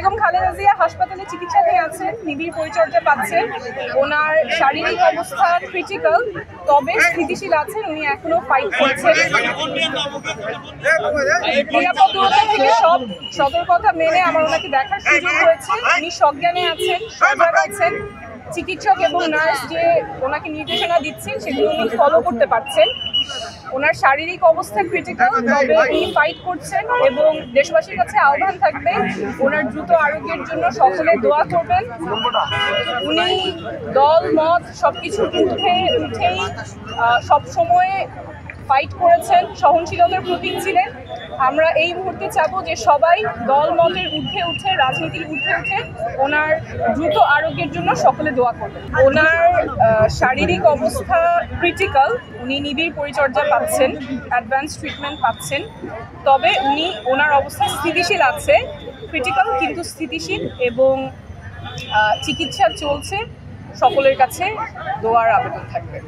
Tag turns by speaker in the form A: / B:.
A: বেগম খালেদা জিয়া হাসপাতালে চিকিৎসাধীন আছেন, নিবিড় পরিচর্যা পাচ্ছেন। ওনার শারীরিক অবস্থা ক্রিটিক্যাল, তবে স্থিতিশীল আছেন। উনি এখনো ফাইট করছেন। নিরাপদ দূরত্ব থেকে সব সতর্কতা মেনে আমার ওনাকে দেখার সুযোগ হয়েছে। উনি সজ্ঞানে আছেন, সজাগ আছেন। চিকিৎসক এবং নার্স যে ওনাকে নির্দেশনা দিচ্ছেন সেগুলো উনি ফলো করতে পারছেন। ওনার শারীরিক অবস্থা ক্রিটিক্যাল, তবে উনি ফাইট করছেন এবং দেশবাসীর কাছে আহ্বান থাকবে ওনার দ্রুত আরোগ্যের জন্য সকলে দোয়া করবেন। উনি দল মত সবকিছু উঠেই সবসময় ফাইট করেছেন, সহনশীলতার প্রতীক ছিলেন। আমরা এই মুহূর্তে চাবো যে সবাই দল মতের ঊর্ধ্বে উঠে, রাজনীতির ঊর্ধ্বে উঠে ওনার দ্রুত আরোগ্যের জন্য সকলে দোয়া করবেন। ওনার শারীরিক অবস্থা ক্রিটিক্যাল, উনি নিবিড় পরিচর্যা পাচ্ছেন, অ্যাডভান্স ট্রিটমেন্ট পাচ্ছেন, তবে ওনার অবস্থা স্থিতিশীল আছে। ক্রিটিক্যাল কিন্তু স্থিতিশীল, এবং চিকিৎসা চলছে। সকলের কাছে দোয়ার আবেদন থাকবে।